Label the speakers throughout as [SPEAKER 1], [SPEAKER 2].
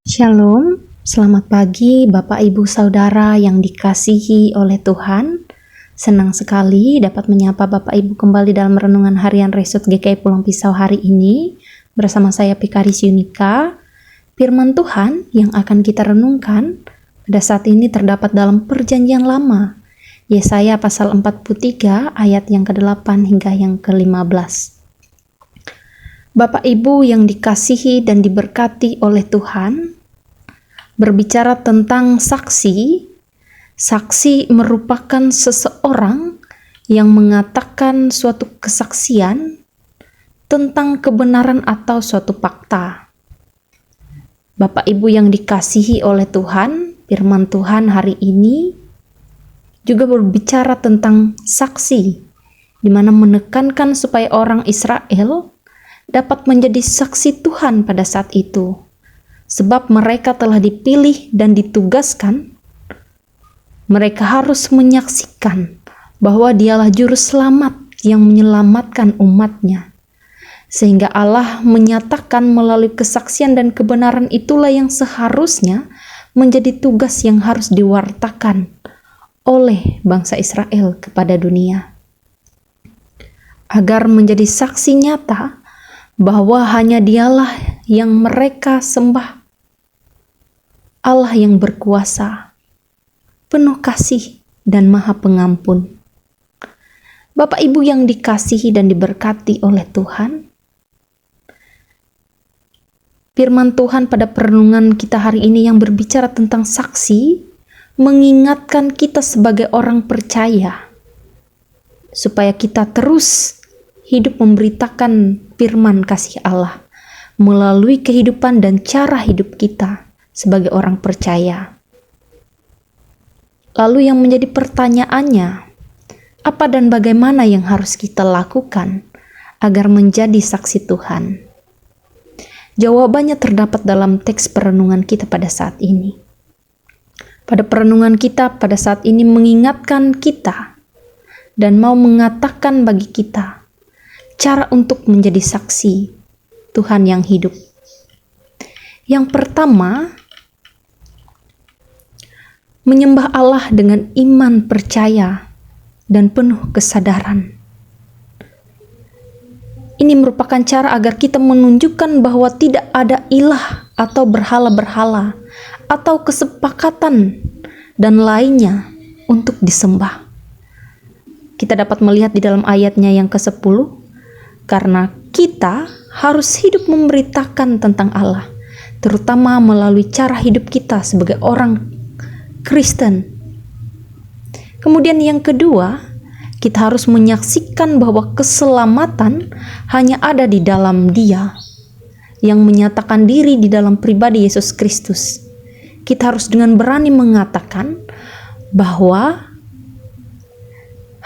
[SPEAKER 1] Shalom, selamat pagi Bapak Ibu Saudara yang dikasihi oleh Tuhan. Senang sekali dapat menyapa Bapak Ibu kembali dalam renungan harian Resut GKI Pulang Pisau hari ini bersama saya Pikaris Yunika. Firman Tuhan yang akan kita renungkan pada saat ini terdapat dalam Perjanjian Lama, Yesaya pasal 43 ayat yang ke-8 hingga yang ke-15. Bapak Ibu yang dikasihi dan diberkati oleh Tuhan, berbicara tentang saksi. Saksi merupakan seseorang yang mengatakan suatu kesaksian tentang kebenaran atau suatu fakta. Bapak Ibu yang dikasihi oleh Tuhan, firman Tuhan hari ini juga berbicara tentang saksi, di mana menekankan supaya orang Israel dapat menjadi saksi Tuhan pada saat itu, sebab mereka telah dipilih dan ditugaskan. Mereka harus menyaksikan bahwa Dialah Juru Selamat yang menyelamatkan umatnya, sehingga Allah menyatakan melalui kesaksian dan kebenaran itulah yang seharusnya menjadi tugas yang harus diwartakan oleh bangsa Israel kepada dunia, agar menjadi saksi nyata bahwa hanya Dialah yang mereka sembah, Allah yang berkuasa, penuh kasih dan maha pengampun. Bapak Ibu yang dikasihi dan diberkati oleh Tuhan, firman Tuhan pada perenungan kita hari ini yang berbicara tentang saksi, mengingatkan kita sebagai orang percaya, supaya kita terus hidup memberitakan firman kasih Allah melalui kehidupan dan cara hidup kita sebagai orang percaya. Lalu yang menjadi pertanyaannya, apa dan bagaimana yang harus kita lakukan agar menjadi saksi Tuhan? Jawabannya terdapat dalam teks perenungan kita pada saat ini. Pada perenungan kita pada saat ini mengingatkan kita dan mau mengatakan bagi kita cara untuk menjadi saksi Tuhan yang hidup. Yang pertama, menyembah Allah dengan iman percaya dan penuh kesadaran. Ini merupakan cara agar kita menunjukkan bahwa tidak ada ilah atau berhala-berhala atau kesepakatan dan lainnya untuk disembah. Kita dapat melihat di dalam ayatnya yang ke-10, karena kita harus hidup memberitakan tentang Allah, terutama melalui cara hidup kita sebagai orang Kristen. Kemudian yang kedua, kita harus menyaksikan bahwa keselamatan hanya ada di dalam Dia yang menyatakan diri di dalam pribadi Yesus Kristus. Kita harus dengan berani mengatakan bahwa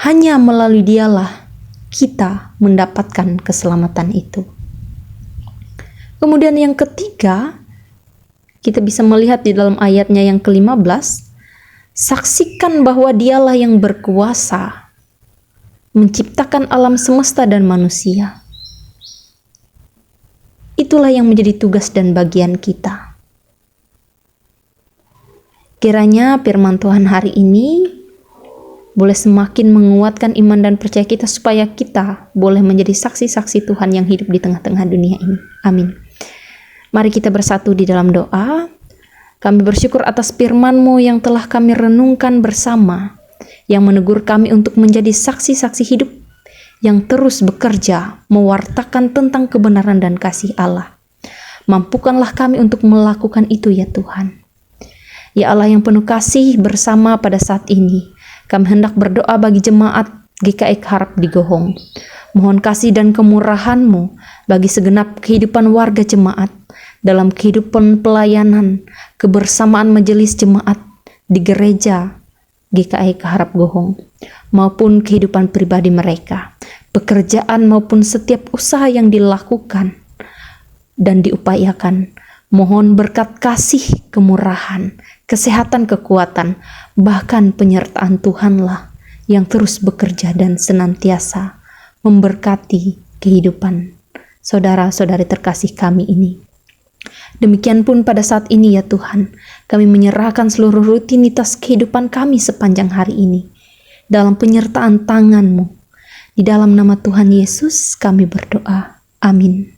[SPEAKER 1] hanya melalui Dialah kita mendapatkan keselamatan itu. Kemudian yang ketiga, kita bisa melihat di dalam ayatnya yang ke-15, saksikan bahwa Dialah yang berkuasa menciptakan alam semesta dan manusia. Itulah yang menjadi tugas dan bagian kita. Kiranya firman Tuhan hari ini boleh semakin menguatkan iman dan percaya kita supaya kita boleh menjadi saksi-saksi Tuhan yang hidup di tengah-tengah dunia ini. Amin. Mari kita bersatu di dalam doa. Kami bersyukur atas firman-Mu yang telah kami renungkan bersama, yang menegur kami untuk menjadi saksi-saksi hidup yang terus bekerja mewartakan tentang kebenaran dan kasih Allah. Mampukanlah kami untuk melakukan itu ya Tuhan. Ya Allah yang penuh kasih, bersama pada saat ini kami hendak berdoa bagi jemaat GKI Harap di Gohong. Mohon kasih dan kemurahan-Mu bagi segenap kehidupan warga jemaat, dalam kehidupan pelayanan, kebersamaan majelis jemaat di gereja GKI Harap Gohong, maupun kehidupan pribadi mereka, pekerjaan maupun setiap usaha yang dilakukan dan diupayakan. Mohon berkat kasih, kemurahan, kesehatan, kekuatan, bahkan penyertaan Tuhanlah yang terus bekerja dan senantiasa memberkati kehidupan saudara-saudari terkasih kami ini. Demikian pun pada saat ini ya Tuhan, kami menyerahkan seluruh rutinitas kehidupan kami sepanjang hari ini dalam penyertaan tangan-Mu. Di dalam nama Tuhan Yesus kami berdoa. Amin.